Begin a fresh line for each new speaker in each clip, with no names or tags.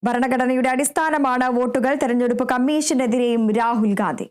ഭരണഘടനയുടെ അടിസ്ഥാനമാണ് വോട്ടുകൾ. തെരഞ്ഞെടുപ്പ് കമ്മീഷനെതിരെയും രാഹുൽ ഗാന്ധി.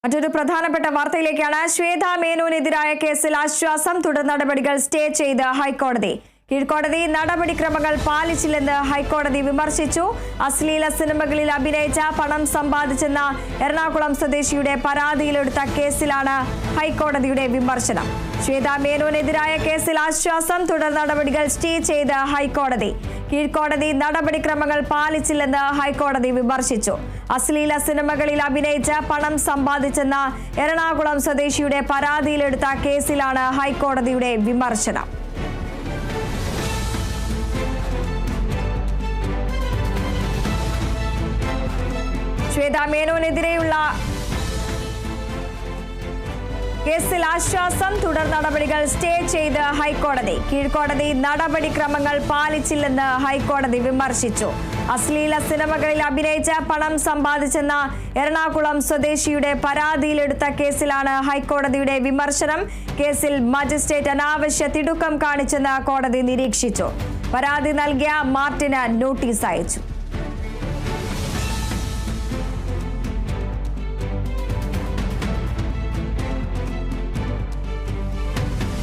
മറ്റൊരു പ്രധാനപ്പെട്ട വാർത്തയിലേക്കാണ്. ശ്വേതാ മേനോനെതിരായ കേസിൽ ആശ്വാസം. തുടർ നടപടികൾ സ്റ്റേ ചെയ്ത് ഹൈക്കോടതി. കീഴ്ക്കോടതി നടപടിക്രമങ്ങൾ പാലിച്ചില്ലെന്ന് ഹൈക്കോടതി വിമർശിച്ചു. അശ്ലീല സിനിമകളിൽ അഭിനയിച്ച പണം സമ്പാദിച്ചെന്ന എറണാകുളം സ്വദേശിയുടെ പരാതിയിലെടുത്ത കേസിലാണ് ഹൈക്കോടതിയുടെ വിമർശനം. ശ്വേതാ മേനോനെതിരായ കേസിൽ ആശ്വാസം. തുടർ നടപടികൾ സ്റ്റേ ചെയ്ത് ഹൈക്കോടതി. കീഴ്ക്കോടതി നടപടിക്രമങ്ങൾ പാലിച്ചില്ലെന്ന് ഹൈക്കോടതി വിമർശിച്ചു. അശ്ലീല സിനിമകളിൽ അഭിനയിച്ച് പണം സമ്പാദിച്ചെന്ന എറണാകുളം സ്വദേശിയുടെ പരാതിയിലെടുത്ത കേസിലാണ് ഹൈക്കോടതിയുടെ വിമർശനം. ശ്വേതാ മേനോനെതിരെയുള്ള കേസിൽ ആശ്വാസം. തുടർ നടപടികൾ സ്റ്റേ ചെയ്ത് ഹൈക്കോടതി. കീഴ്ക്കോടതി നടപടിക്രമങ്ങൾ പാലിച്ചില്ലെന്ന് ഹൈക്കോടതി വിമർശിച്ചു. അശ്ലീല സിനിമകളിൽ അഭിനയിച്ച് പണം സമ്പാദിച്ചെന്ന എറണാകുളം സ്വദേശിയുടെ പരാതിയിലെടുത്ത കേസിലാണ് ഹൈക്കോടതിയുടെ വിമർശനം. കേസിൽ മജിസ്ട്രേറ്റ് അനാവശ്യ തിടുക്കം കാണിച്ചെന്ന് കോടതി നിരീക്ഷിച്ചു. പരാതി നൽകിയ മാർട്ടിന് നോട്ടീസ് അയച്ചു.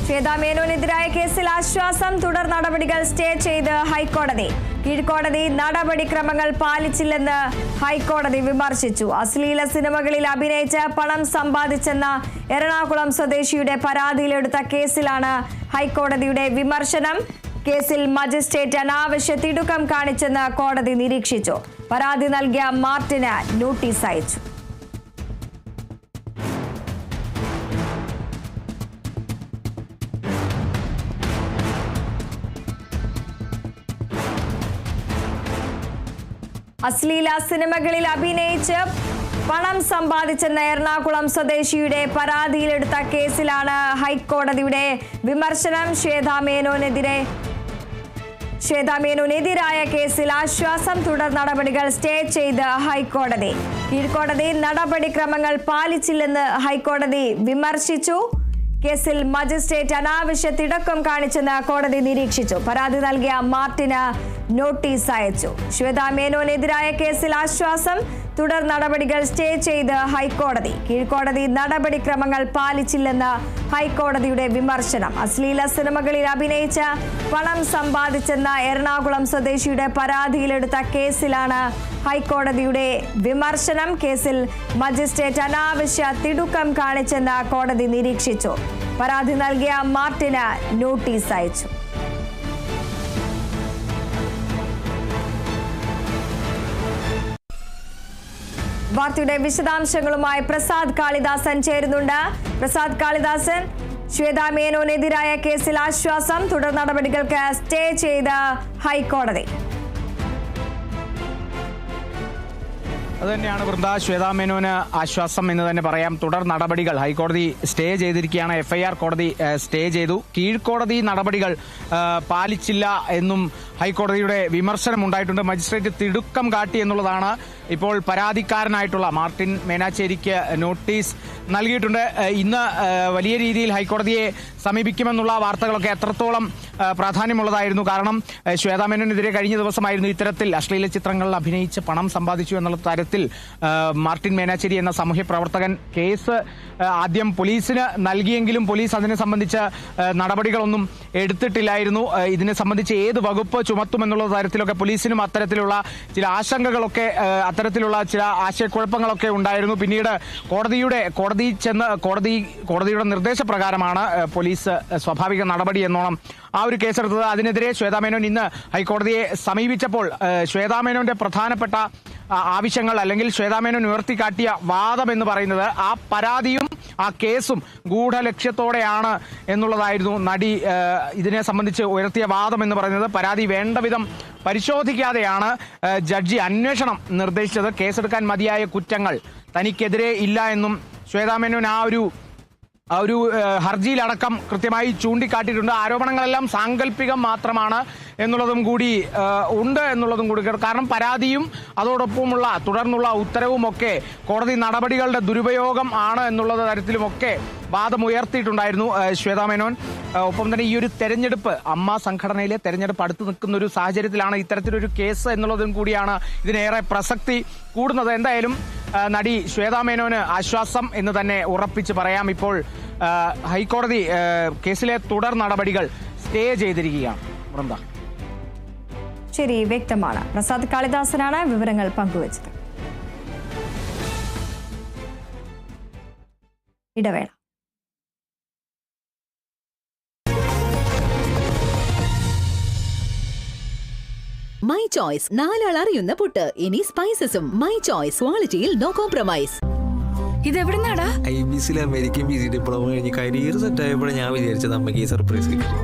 ശ്വേതാ മേനോനെതിരായ കേസിൽ ആശ്വാസം. തുടർ നടപടികൾ സ്റ്റേ ചെയ്ത് ഹൈക്കോടതി. കീഴ്ക്കോടതി നടപടിക്രമങ്ങൾ പാലിച്ചില്ലെന്ന് ഹൈക്കോടതി വിമർശിച്ചു. അശ്ലീല സിനിമകളിൽ അഭിനയിച്ച് പണം സമ്പാദിച്ചെന്ന എറണാകുളം സ്വദേശിയുടെ പരാതിയിലെടുത്ത കേസിലാണ് ഹൈക്കോടതിയുടെ വിമർശനം. കേസിൽ മജിസ്ട്രേറ്റ് അനാവശ്യ തിടുക്കം കാണിച്ചെന്ന് കോടതി നിരീക്ഷിച്ചു. പരാതി നൽകിയ മാർട്ടിന് നോട്ടീസ് അയച്ചു. അശ്ലീല സിനിമകളിൽ അഭിനയിച്ച് പണം സമ്പാദിച്ചെന്ന എറണാകുളം സ്വദേശിയുടെ പരാതിയിലെടുത്ത കേസിലാണ് ഹൈക്കോടതിയുടെ വിമർശനം. ശ്വേതാ മേനോനെതിരായ കേസിൽ ആശ്വാസം. തുടർ നടപടികൾ സ്റ്റേ ചെയ്ത് ഹൈക്കോടതി. കീഴ്ക്കോടതി നടപടിക്രമങ്ങൾ പാലിച്ചില്ലെന്ന് ഹൈക്കോടതി വിമർശിച്ചു. കേസിൽ മജിസ്ട്രേറ്റ് അനാവശ്യ തിടുക്കം കാണിച്ചെന്ന് കോടതി നിരീക്ഷിച്ചു. പരാതി നൽകിയ മാർട്ടിന് നോട്ടീസ് അയച്ചു. ശ്വേതാ മേനോനെതിരായ കേസിൽ ആശ്വാസം. തുടർ നടപടികൾ സ്റ്റേ ചെയ്ത് ഹൈക്കോടതി. കീഴ്ക്കോടതി നടപടിക്രമങ്ങൾ പാലിച്ചില്ലെന്ന് ഹൈക്കോടതിയുടെ വിമർശനം. അശ്ലീല സിനിമകളിൽ അഭിനയിച്ച് പണം സമ്പാദിച്ചെന്ന എറണാകുളം സ്വദേശിയുടെ പരാതിയിലെടുത്ത കേസിലാണ് ഹൈക്കോടതിയുടെ വിമർശനം. കേസിൽ മജിസ്ട്രേറ്റ് അനാവശ്യ തിടുക്കം കാണിച്ചെന്ന് കോടതി നിരീക്ഷിച്ചു. പരാതി നൽകിയ മാർട്ടിന് നോട്ടീസ് അയച്ചു. വാർത്തയുടെ വിശദാംശങ്ങളുമായി പ്രസാദ് കാളിദാസൻ ചേരുന്നുണ്ട്. പ്രസാദ് കാളിദാസൻ, ശ്വേതാ മേനോനെതിരായ കേസിൽ ആശ്വാസം. തുടർ നടപടികൾക്ക് സ്റ്റേ ചെയ്ത് ഹൈക്കോടതി.
അതുതന്നെയാണ് വൃന്ദ, ശ്വേതാ മേനോന് ആശ്വാസം എന്ന് തന്നെ പറയാം. തുടർ നടപടികൾ ഹൈക്കോടതി സ്റ്റേ ചെയ്തിരിക്കുകയാണ്. FIR കോടതി സ്റ്റേ ചെയ്തു. കീഴ്ക്കോടതി നടപടികൾ പാലിച്ചില്ല എന്നും ഹൈക്കോടതിയുടെ വിമർശനം ഉണ്ടായിട്ടുണ്ട്. മജിസ്ട്രേറ്റ് തിടുക്കം കാട്ടി എന്നുള്ളതാണ് ഇപ്പോൾ പരാതിക്കാരനായിട്ടുള്ള മാർട്ടിൻ മേനാച്ചേരിക്ക് നോട്ടീസ് നൽകിയിട്ടുണ്ട്. ഇന്ന് വലിയ രീതിയിൽ ഹൈക്കോടതിയെ സമീപിക്കുമെന്നുള്ള വാർത്തകളൊക്കെ എത്രത്തോളം പ്രാധാന്യമുള്ളതായിരുന്നു. കാരണം ശ്വേതാ മേനോനെതിരെ കഴിഞ്ഞ ദിവസമായിരുന്നു ഇത്തരത്തിൽ അശ്ലീല ചിത്രങ്ങളിൽ അഭിനയിച്ച് പണം സമ്പാദിച്ചു എന്നുള്ള തരത്തിൽ മാർട്ടിൻ മേനാച്ചേരി എന്ന സാമൂഹ്യ പ്രവർത്തകൻ കേസ് ആദ്യം പോലീസിന് നൽകിയെങ്കിലും പോലീസ് അതിനെ സംബന്ധിച്ച് നടപടികളൊന്നും എടുത്തിട്ടില്ലായിരുന്നു. ഇതിനെ സംബന്ധിച്ച് ഏത് വകുപ്പ് ചുമത്തുമെന്നുള്ള തരത്തിലൊക്കെ പോലീസിനും അത്തരത്തിലുള്ള ചില ആശങ്കകളൊക്കെ, അത്തരത്തിലുള്ള ചില ആശയക്കുഴപ്പങ്ങളൊക്കെ ഉണ്ടായിരുന്നു. പിന്നീട് കോടതിയുടെ നിർദ്ദേശപ്രകാരമാണ് പോലീസ് സ്വാഭാവിക നടപടി എന്നോണം ആ ഒരു കേസെടുത്തത്. അതിനെതിരെ ശ്വേതാ മേനോൻ ഇന്ന് ഹൈക്കോടതിയെ സമീപിച്ചപ്പോൾ ശ്വേതാ മേനോന്റെ പ്രധാനപ്പെട്ട ആവശ്യങ്ങൾ അല്ലെങ്കിൽ ശ്വേതാ മേനോൻ ഉയർത്തിക്കാട്ടിയ വാദം എന്ന് പറയുന്നത് ആ പരാതിയും ആ കേസും ഗൂഢലക്ഷ്യത്തോടെയാണ് എന്നുള്ളതായിരുന്നു നടി ഇതിനെ സംബന്ധിച്ച് ഉയർത്തിയ വാദം എന്ന് പറയുന്നത്. പരാതി വേണ്ടവിധം പരിശോധിക്കാതെയാണ് ജഡ്ജി അന്വേഷണം നിർദ്ദേശിച്ചത്. കേസെടുക്കാൻ മതിയായ കുറ്റങ്ങൾ തനിക്കെതിരെ ഇല്ല എന്നും ശ്വേതാ മേനോൻ ആ ഒരു ഒരു ഹർജിയിലടക്കം കൃത്യമായി ചൂണ്ടിക്കാട്ടിയിട്ടുണ്ട്. ആരോപണങ്ങളെല്ലാം സാങ്കല്പികം മാത്രമാണ് എന്നുള്ളതും കൂടി ഉണ്ട് എന്നുള്ളതും കൂടി. കാരണം പരാതിയും അതോടൊപ്പമുള്ള തുടർന്നുള്ള ഉത്തരവുമൊക്കെ കോടതി നടപടികളുടെ ദുരുപയോഗം ആണ് എന്നുള്ള തരത്തിലുമൊക്കെ വാദമുയർത്തിയിട്ടുണ്ടായിരുന്നു ശ്വേതാ മേനോൻ. ഒപ്പം തന്നെ ഈ ഒരു തെരഞ്ഞെടുപ്പ് അമ്മ സംഘടനയിലെ തെരഞ്ഞെടുപ്പ് അടുത്ത് നിൽക്കുന്ന ഒരു സാഹചര്യത്തിലാണ് ഇത്തരത്തിലൊരു കേസ് എന്നുള്ളതും കൂടിയാണ് ഇതിനേറെ പ്രസക്തി കൂടുന്നത്. എന്തായാലും നടി ശ്വേതാ മേനോന് ആശ്വാസം എന്ന് തന്നെ ഉറപ്പിച്ച് പറയാം. ഇപ്പോൾ ഹൈക്കോടതി കേസിലെ തുടർ നടപടികൾ സ്റ്റേ ചെയ്തിരിക്കുകയാണ്. വൃന്ദ,
ശരി, വ്യക്തമാണ്. പ്രസാദ് കാളിദാസനാണ് വിവരങ്ങൾ പങ്കുവച്ചത്. ഇടവേള.
മൈ ചോയ്സ്, നാലാൾ അറിയുന്ന പുട്ട്. ഇനി സ്പൈസസും. മൈ ചോയ്സ്, ക്വാളിറ്റിയിൽ നോ കോംപ്രമൈസ്.
ഇതെവിടുന്നാടാ?
IBC അമേരിക്കൻ PG ഡിപ്ലോമ കഴിഞ്ഞ് കരിയർ സെറ്റ് ആയപ്പോഴാണ് ഞാൻ വിചാരിച്ചത് അമ്മയ്ക്ക് ഈ സർപ്രൈസ് കിട്ടും.